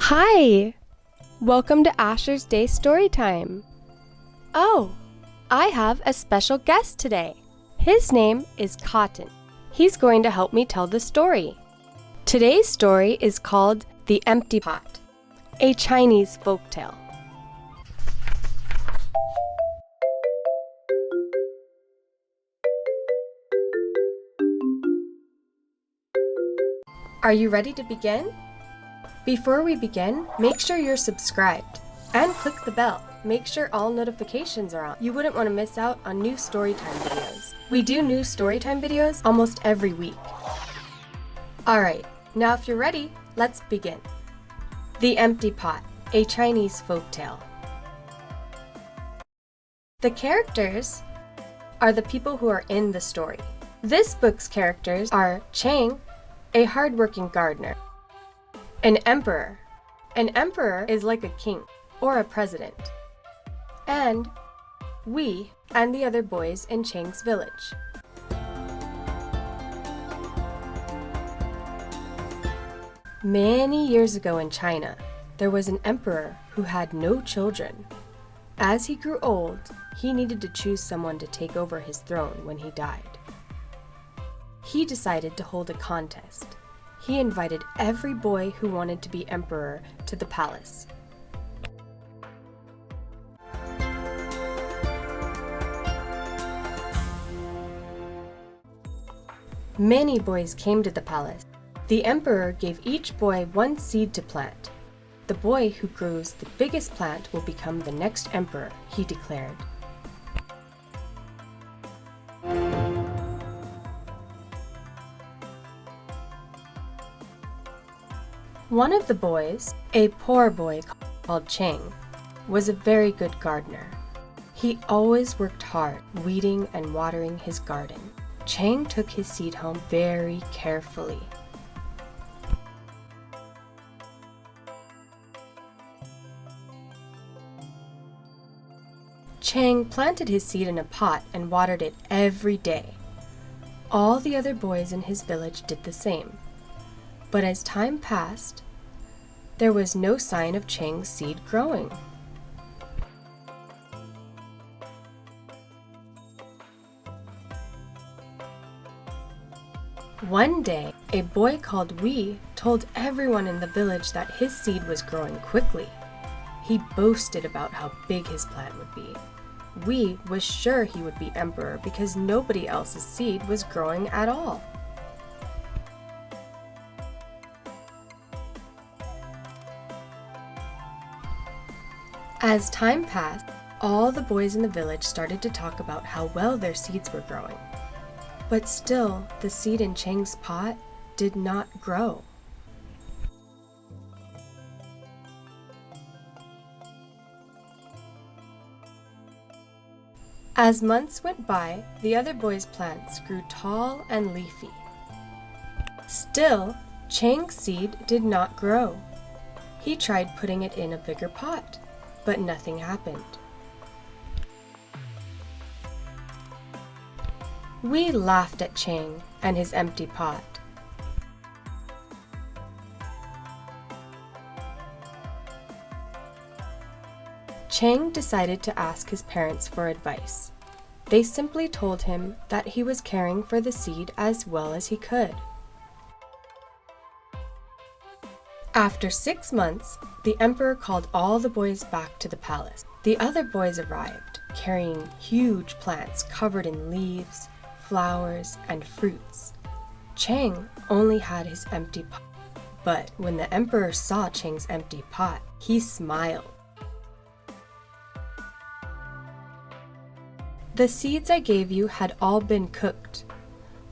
Hi! Welcome to Asher's Day Storytime. Oh, I have a special guest today. His name is Cotton. He's going to help me tell the story. Today's story is called The Empty Pot, a Chinese folktale. Are you ready to begin? Before we begin, make sure you're subscribed and click the bell. Make sure all notifications are on. You wouldn't want to miss out on new storytime videos. We do new storytime videos almost every week. Alright, now if you're ready, let's begin. The Empty Pot, a Chinese folktale. The characters are the people who are in the story. This book's characters are Chang, a hardworking gardener. An emperor. An emperor is like a king or a president. And we and the other boys in Chang's village. Many years ago in China, there was an emperor who had no children. As he grew old, he needed to choose someone to take over his throne when he died. He decided to hold a contest. He invited every boy who wanted to be emperor to the palace. Many boys came to the palace. The emperor gave each boy one seed to plant. The boy who grows the biggest plant will become the next emperor, he declared. One of the boys, a poor boy called Chang, was a very good gardener. He always worked hard, weeding and watering his garden. Chang took his seed home very carefully. Chang planted his seed in a pot and watered it every day. All the other boys in his village did the same. But as time passed, there was no sign of Chang's seed growing. One day, a boy called Wei told everyone in the village that his seed was growing quickly. He boasted about how big his plant would be. Wei was sure he would be emperor because nobody else's seed was growing at all. As time passed, all the boys in the village started to talk about how well their seeds were growing. But still, the seed in Chang's pot did not grow. As months went by, the other boys' plants grew tall and leafy. Still, Chang's seed did not grow. He tried putting it in a bigger pot, but nothing happened. We laughed at Chang and his empty pot. Chang decided to ask his parents for advice. They simply told him that he was caring for the seed as well as he could. After 6 months, the emperor called all the boys back to the palace. The other boys arrived, carrying huge plants covered in leaves, flowers, and fruits. Chang only had his empty pot. But when the emperor saw Chang's empty pot, he smiled. The seeds I gave you had all been cooked.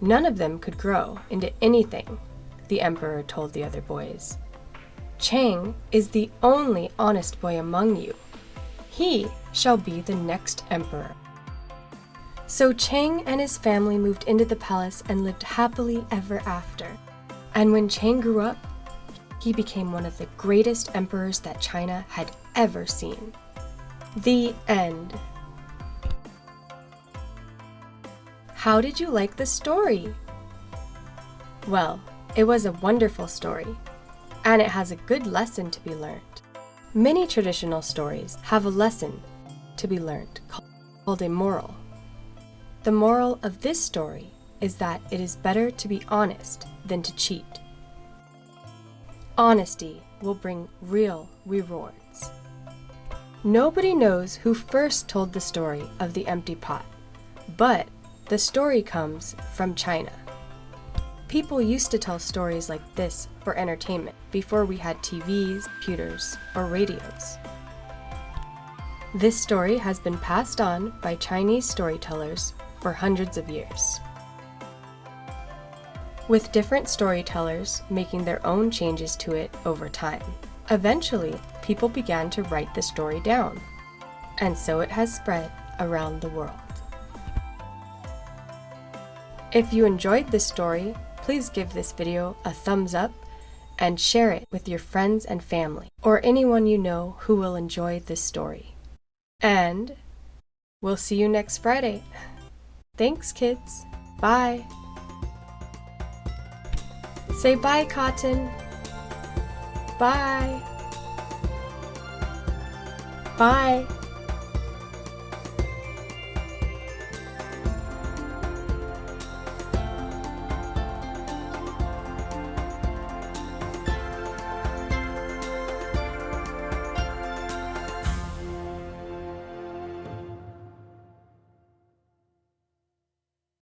None of them could grow into anything, the emperor told the other boys. Chang is the only honest boy among you. He shall be the next emperor. So Chang and his family moved into the palace and lived happily ever after. And when Chang grew up, he became one of the greatest emperors that China had ever seen. The end. How did you like the story? Well, it was a wonderful story. and it has a good lesson to be learned. Many traditional stories have a lesson to be learned called a moral. The moral of this story is that it is better to be honest than to cheat. Honesty will bring real rewards. Nobody knows who first told the story of the empty pot, but the story comes from China. People used to tell stories like this for entertainment before we had TVs, computers, or radios. This story has been passed on by Chinese storytellers for hundreds of years, with different storytellers making their own changes to it over time. Eventually, people began to write the story down, and so it has spread around the world. If you enjoyed this story, please give this video a thumbs up and share it with your friends and family, or anyone you know who will enjoy this story. And we'll see you next Friday. Thanks, kids. Bye. Say bye, Cotton. Bye. Bye.